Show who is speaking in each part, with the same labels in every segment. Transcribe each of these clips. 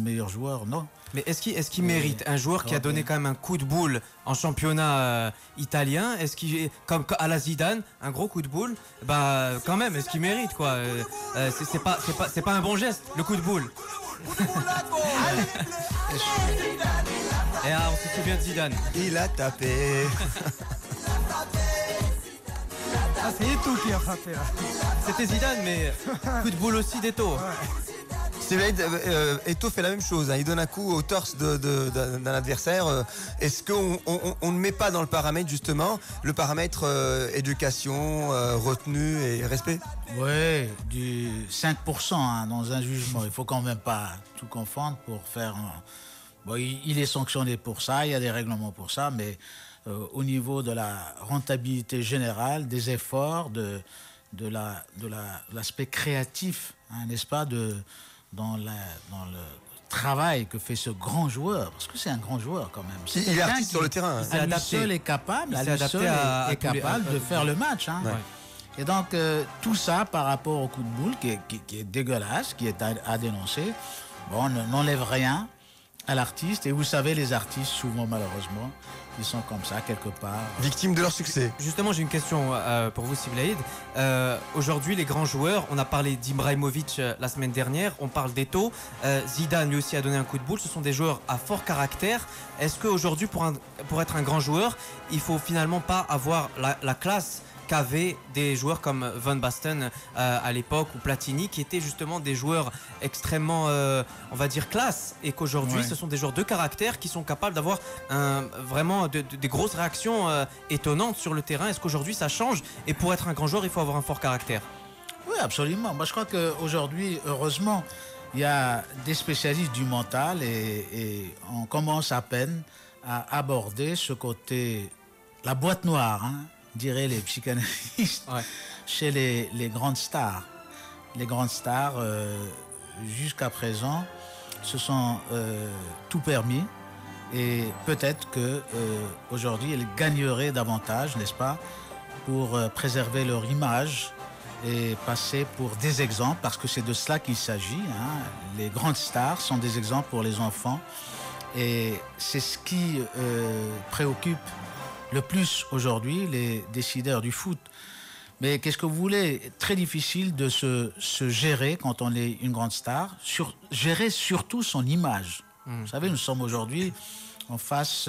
Speaker 1: Meilleur joueur, non.
Speaker 2: Mais est-ce qu'il mérite un joueur qui a donné quand même un coup de boule en championnat italien? Est-ce qu'il, comme à la Zidane, un gros coup de boule? Bah quand même, est-ce qu'il mérite quoi? C'est pas un bon geste, le coup de boule. Et on se souvient de Zidane.
Speaker 3: Il a tapé.
Speaker 4: Ah, c'est Eto'o qui a frappé là.
Speaker 2: C'était Zidane, mais coup de boule aussi d'Eto'o.
Speaker 3: Eto'o fait la même chose, hein. Il donne un coup au torse d'un adversaire. Est-ce qu'on ne met pas dans le paramètre justement le paramètre éducation, retenue et respect?
Speaker 1: Oui, du 5% hein, dans un jugement. Il ne faut quand même pas tout confondre pour faire... Bon, il est sanctionné pour ça, il y a des règlements pour ça, mais au niveau de la rentabilité générale, des efforts, de l'aspect créatif, hein, n'est-ce pas, dans le travail que fait ce grand joueur, parce que c'est un grand joueur quand même.
Speaker 3: Il est artiste sur le terrain.
Speaker 1: À lui seul est capable, de faire le match. Hein. Ouais. Et donc, tout ça par rapport au coup de boule qui est dégueulasse, qui est à dénoncer, bon, n'enlève rien à l'artiste. Et vous savez, les artistes, souvent malheureusement, ils sont comme ça, quelque part.
Speaker 3: Victimes de leur succès.
Speaker 2: Justement, j'ai une question pour vous, Siblaïd. Aujourd'hui, les grands joueurs, on a parlé d'Ibrahimovic la semaine dernière, on parle d'Eto'o. Zidane, lui aussi, a donné un coup de boule. Ce sont des joueurs à fort caractère. Est-ce qu'aujourd'hui, pour être un grand joueur, il ne faut finalement pas avoir la classe qu'avaient des joueurs comme Van Basten à l'époque, ou Platini, qui étaient justement des joueurs extrêmement, on va dire, classe, et qu'aujourd'hui ce sont des joueurs de caractère qui sont capables d'avoir vraiment des grosses réactions étonnantes sur le terrain? Est-ce qu'aujourd'hui ça change, et pour être un grand joueur il faut avoir un fort caractère?
Speaker 1: Oui, absolument. Moi je crois qu'aujourd'hui, heureusement, il y a des spécialistes du mental, et on commence à peine à aborder ce côté, la boîte noire, hein, diraient les psychanalystes, chez les grandes stars. Les grandes stars, jusqu'à présent, se sont tout permis, et peut-être qu'aujourd'hui, elles gagneraient davantage, n'est-ce pas, pour préserver leur image et passer pour des exemples, parce que c'est de cela qu'il s'agit. Hein. Les grandes stars sont des exemples pour les enfants, et c'est ce qui préoccupe le plus aujourd'hui les décideurs du foot. Mais qu'est-ce que vous voulez? Très difficile de se gérer quand on est une grande star, gérer surtout son image. Vous savez, nous sommes aujourd'hui en face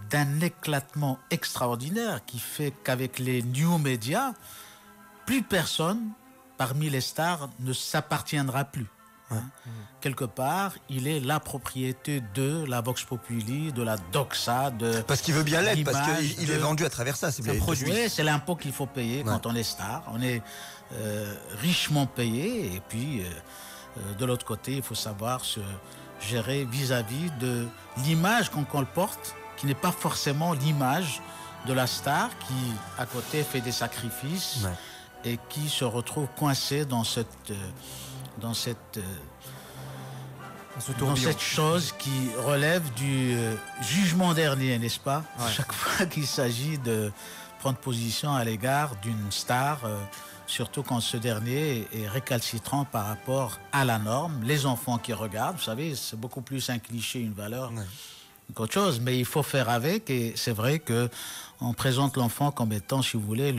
Speaker 1: d'un éclatement extraordinaire qui fait qu'avec les new media, plus personne parmi les stars ne s'appartiendra plus. Hein. Quelque part, il est la propriété de la Vox Populi, de la Doxa,
Speaker 3: parce qu'il veut bien l'être, parce qu'il est vendu à travers ça. C'est
Speaker 1: produit. Oui, c'est l'impôt qu'il faut payer quand on est star. On est richement payé, et puis de l'autre côté, il faut savoir se gérer vis-à-vis de l'image qu'on colporte, qui n'est pas forcément l'image de la star qui, à côté, fait des sacrifices et qui se retrouve coincé dans cette chose qui relève du jugement dernier, n'est-ce pas? Chaque fois qu'il s'agit de prendre position à l'égard d'une star, surtout quand ce dernier est récalcitrant par rapport à la norme. Les enfants qui regardent, vous savez, c'est beaucoup plus un cliché, une valeur qu'autre chose, mais il faut faire avec, et c'est vrai qu'on présente l'enfant comme étant, si vous voulez,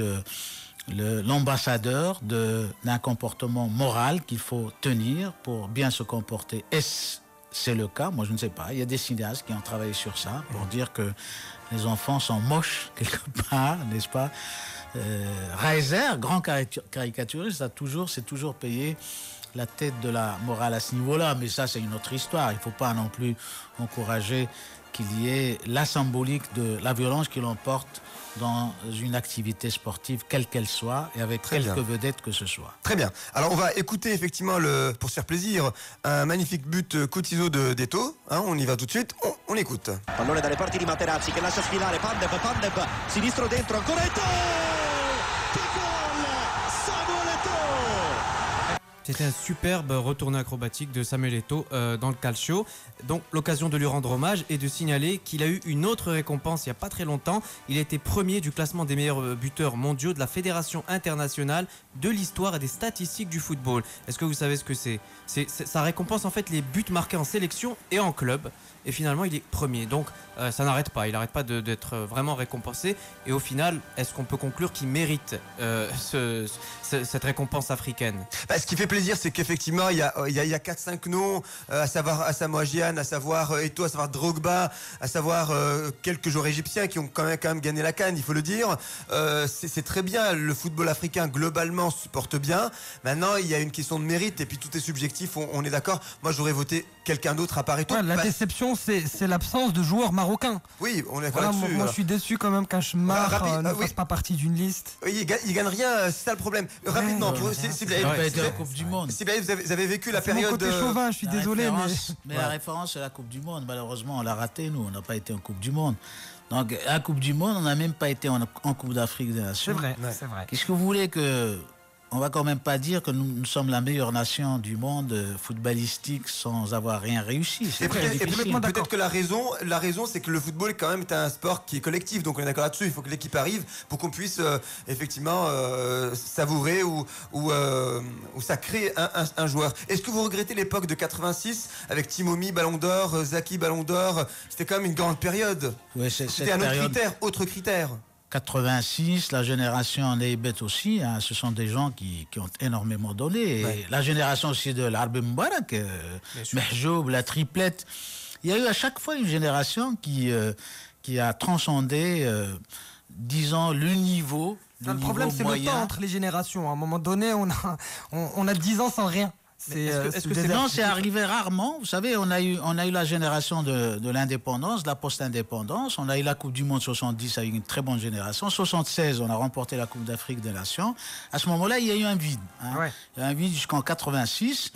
Speaker 1: l'ambassadeur d'un comportement moral qu'il faut tenir pour bien se comporter. Est-ce c'est le cas? Moi, je ne sais pas. Il y a des cinéastes qui ont travaillé sur ça pour dire que les enfants sont moches quelque part, n'est-ce pas? Reiser, grand caricaturiste, c'est toujours payé la tête de la morale à ce niveau-là, mais ça, c'est une autre histoire. Il ne faut pas non plus encourager qu'il y ait la symbolique de la violence qui l'emporte dans une activité sportive, quelle qu'elle soit, et avec quelque vedette que ce soit.
Speaker 3: Très bien. Alors on va écouter effectivement, pour se faire plaisir, un magnifique but Cotiso d'Eto'o. Hein, on y va tout de suite, on écoute.
Speaker 5: Pallone dalle parti di Materazzi che lascia sfilare Pandeb, sinistro dentro, ancora Eto'o! Che gol! Samuel Eto'o!
Speaker 2: C'était un superbe retourné acrobatique de Samuel Eto'o dans le calcio. Donc l'occasion de lui rendre hommage et de signaler qu'il a eu une autre récompense il n'y a pas très longtemps. Il a été premier du classement des meilleurs buteurs mondiaux de la Fédération internationale de l'histoire et des statistiques du football. Est-ce que vous savez ce que c'est ? Ça récompense en fait les buts marqués en sélection et en club. Et finalement, il est premier. Donc, ça n'arrête pas. Il n'arrête pas d'être vraiment récompensé. Et au final, est-ce qu'on peut conclure qu'il mérite cette récompense africaine ?
Speaker 3: Ce qui fait plaisir, c'est qu'effectivement, il y a 4-5 noms, à savoir Asamoah Gyan, à savoir Eto'o, à savoir Drogba, à savoir quelques joueurs égyptiens qui ont quand même gagné la CAN, il faut le dire. C'est très bien. Le football africain, globalement, se porte bien. Maintenant, il y a une question de mérite. Et puis, tout est subjectif. On est d'accord. Moi, j'aurais voté quelqu'un d'autre à part Eto'o.
Speaker 4: Ouais, la déception, c'est l'absence de joueurs marocains.
Speaker 3: Oui, on est d'accord là-dessus.
Speaker 4: Moi, je suis déçu quand même qu'un Schmar ne fasse pas partie d'une liste.
Speaker 3: Oui, il gagne rien, c'est ça le problème. Rapidement,
Speaker 1: il n'a pas été en Coupe du Monde.
Speaker 3: Si vous avez vécu la période...
Speaker 4: Mon côté chauvin, je suis désolé.
Speaker 1: Mais la référence, c'est la Coupe du Monde. Malheureusement, on l'a raté, nous. On n'a pas été en Coupe du Monde. Donc, à la Coupe du Monde, on n'a même pas été en Coupe d'Afrique des Nations.
Speaker 4: C'est vrai.
Speaker 1: Qu'est-ce que vous voulez que... On va quand même pas dire que nous sommes la meilleure nation du monde footballistique sans avoir rien réussi.
Speaker 3: Et peut-être que la raison, c'est que le football quand même est un sport qui est collectif. Donc on est d'accord là-dessus. Il faut que l'équipe arrive pour qu'on puisse effectivement savourer ou sacrer un joueur. Est-ce que vous regrettez l'époque de 86 avec Timomi Ballon d'Or, Zaki Ballon d'Or ? C'était quand même une grande période.
Speaker 1: Oui,
Speaker 3: c'était un autre critère.
Speaker 1: 86, la génération Neybet aussi, hein, ce sont des gens qui ont énormément donné. Et la génération aussi de l'Arb Mbarak, Mehjoub, la triplette. Il y a eu à chaque fois une génération qui a transcendé, disons, le niveau.
Speaker 4: Le problème, c'est le temps entre les générations. À un moment donné, on a 10 ans sans rien.
Speaker 1: C'est arrivé rarement. Vous savez, on a eu la génération de l'indépendance, de la post-indépendance. On a eu la Coupe du Monde 70 avec une très bonne génération. 76, on a remporté la Coupe d'Afrique des Nations. À ce moment-là, il y a eu un vide. Hein. Ouais. Il y a eu un vide jusqu'en 86.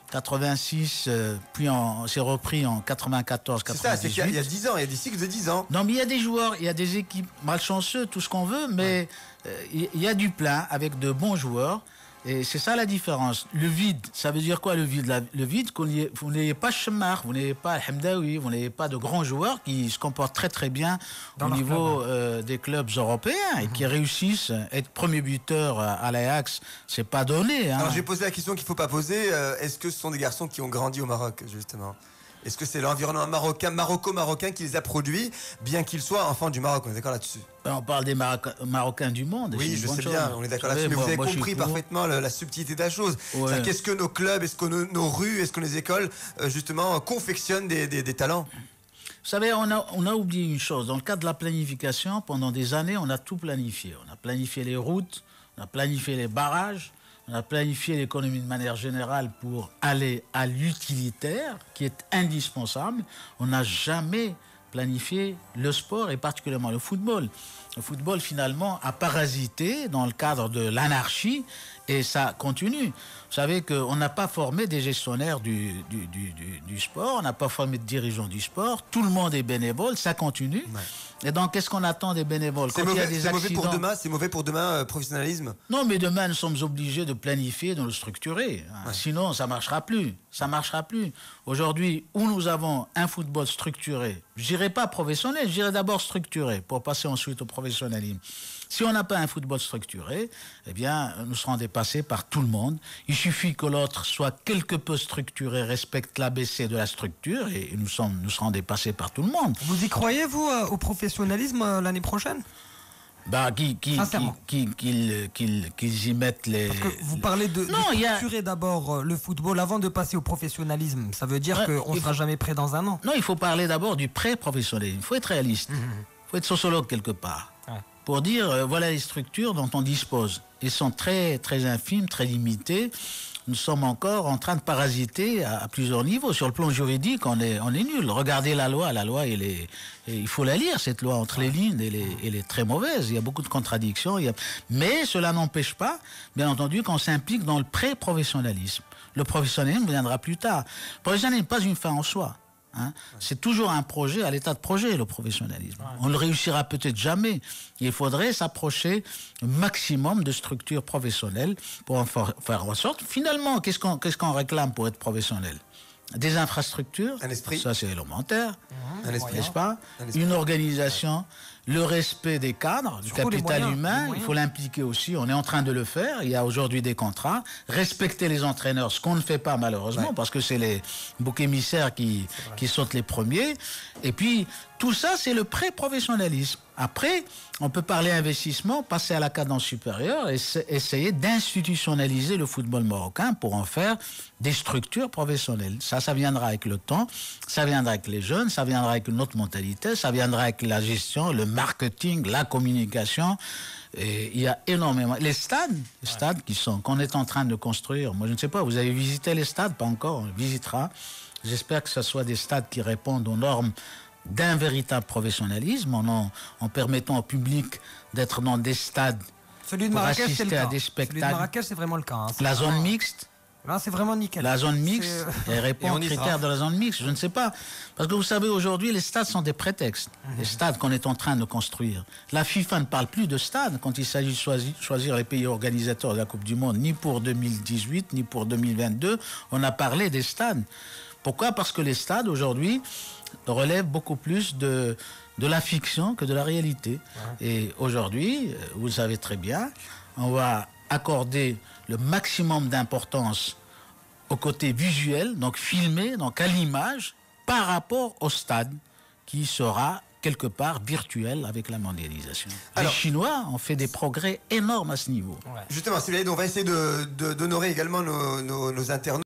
Speaker 1: 86, puis on s'est repris en 94, 98.
Speaker 3: C'est ça, c'est qu'il y a 10 ans, il y a des cycles de 10 ans.
Speaker 1: Non, mais il y a des joueurs, il y a des équipes malchanceux, tout ce qu'on veut, mais il y a du plein avec de bons joueurs. Et c'est ça la différence. Le vide, ça veut dire quoi le vide ? Le vide, vous n'ayez pas Schmar, vous n'ayez pas Hamdaoui, vous n'ayez pas de grands joueurs qui se comportent très très bien au niveau des clubs européens et qui réussissent. Être premier buteur à l'Ajax, c'est pas donné. Hein.
Speaker 3: Alors j'ai posé la question qu'il ne faut pas poser. Est-ce que ce sont des garçons qui ont grandi au Maroc, justement ? Est-ce que c'est l'environnement marocain qui les a produits, bien qu'ils soient enfants du Maroc ? On est d'accord là-dessus ?
Speaker 1: On parle des Marocains du monde.
Speaker 3: Oui, je sais bien, on est d'accord là-dessus. Mais vous avez compris parfaitement la subtilité de la chose. Ouais. Qu'est-ce que nos clubs, est-ce que nos rues, est-ce que les écoles, justement, confectionnent des talents ?
Speaker 1: Vous savez, on a oublié une chose. Dans le cadre de la planification, pendant des années, on a tout planifié. On a planifié les routes, on a planifié les barrages, on a planifié l'économie de manière générale pour aller à l'utilitaire, qui est indispensable. On n'a jamais planifié le sport et particulièrement le football. Le football, finalement, a parasité dans le cadre de l'anarchie et ça continue. Vous savez qu'on n'a pas formé des gestionnaires du sport, on n'a pas formé de dirigeants du sport. Tout le monde est bénévole, ça continue. Ouais. Et donc, qu'est-ce qu'on attend des bénévoles ?
Speaker 3: C'est mauvais pour demain, professionnalisme ?
Speaker 1: Non, mais demain, nous sommes obligés de planifier, de le structurer. Ouais. Sinon, ça ne marchera plus. Ça ne marchera plus. Aujourd'hui, où nous avons un football structuré, je ne dirais pas professionnel, je dirais d'abord structuré, pour passer ensuite au professionnalisme. Si on n'a pas un football structuré, eh bien, nous serons dépassés par tout le monde. Il suffit que l'autre soit quelque peu structuré, respecte l'ABC de la structure, et nous serons dépassés par tout le monde.
Speaker 4: Vous y croyez, vous, au professionnalisme l'année prochaine ?
Speaker 1: Qu'ils y mettent les...
Speaker 4: Parce que vous parlez de structurer d'abord le football avant de passer au professionnalisme. Ça veut dire qu'on ne sera jamais prêt dans un an.
Speaker 1: Non, il faut parler d'abord du pré-professionnalisme. Il faut être réaliste. Il faut être sociologue quelque part. Pour dire, voilà les structures dont on dispose. Elles sont très, très infimes, très limitées. Nous sommes encore en train de parasiter à plusieurs niveaux. Sur le plan juridique, on est nul. Regardez la loi. La loi, il faut la lire, cette loi, entre les lignes. Elle est très mauvaise. Il y a beaucoup de contradictions. Mais cela n'empêche pas, bien entendu, qu'on s'implique dans le pré-professionnalisme. Le professionnalisme viendra plus tard. Le professionnalisme n'est pas une fin en soi. Hein. C'est toujours un projet à l'état de projet, le professionnalisme. On ne le réussira peut-être jamais. Il faudrait s'approcher au maximum de structures professionnelles pour en faire en sorte. Finalement, qu'est-ce qu'on réclame pour être professionnel? Des infrastructures,
Speaker 3: un esprit.
Speaker 1: Ça c'est élémentaire, n'est-ce pas?
Speaker 3: Une
Speaker 1: organisation, le respect des cadres, du capital humain, il faut l'impliquer aussi, on est en train de le faire, il y a aujourd'hui des contrats, respecter les entraîneurs, ce qu'on ne fait pas malheureusement, parce que c'est les boucs émissaires qui sautent les premiers, et puis tout ça c'est le pré-professionnalisme. Après, on peut parler investissement, passer à la cadence supérieure et essayer d'institutionnaliser le football marocain pour en faire des structures professionnelles. Ça viendra avec le temps, ça viendra avec les jeunes, ça viendra avec une autre mentalité, ça viendra avec la gestion, le marketing, la communication. Et il y a énormément. Les stades qu'on est en train de construire, moi je ne sais pas, vous avez visité les stades? Pas encore, on visitera. J'espère que ce soit des stades qui répondent aux normes d'un véritable professionnalisme en permettant au public d'être dans des stades.
Speaker 4: Celui de Marrakech, c'est le cas. À des spectacles. Celui de Marrakech, c'est vraiment le cas. Hein.
Speaker 1: La zone mixte.
Speaker 4: Là, c'est vraiment nickel.
Speaker 1: La zone mixte, elle répond aux critères de la zone mixte, je ne sais pas. Parce que vous savez, aujourd'hui, les stades sont des prétextes. Les stades qu'on est en train de construire. La FIFA ne parle plus de stades quand il s'agit de choisir les pays organisateurs de la Coupe du Monde, ni pour 2018, ni pour 2022. On a parlé des stades. Pourquoi? Parce que les stades, aujourd'hui, relèvent beaucoup plus de la fiction que de la réalité. Et aujourd'hui, vous le savez très bien, on va accorder le maximum d'importance au côté visuel, donc filmé, donc à l'image, par rapport au stade qui sera quelque part virtuel avec la mondialisation. Alors, les Chinois ont fait des progrès énormes à ce niveau.
Speaker 3: Justement, Sibylle, on va essayer d'honorer également nos internautes.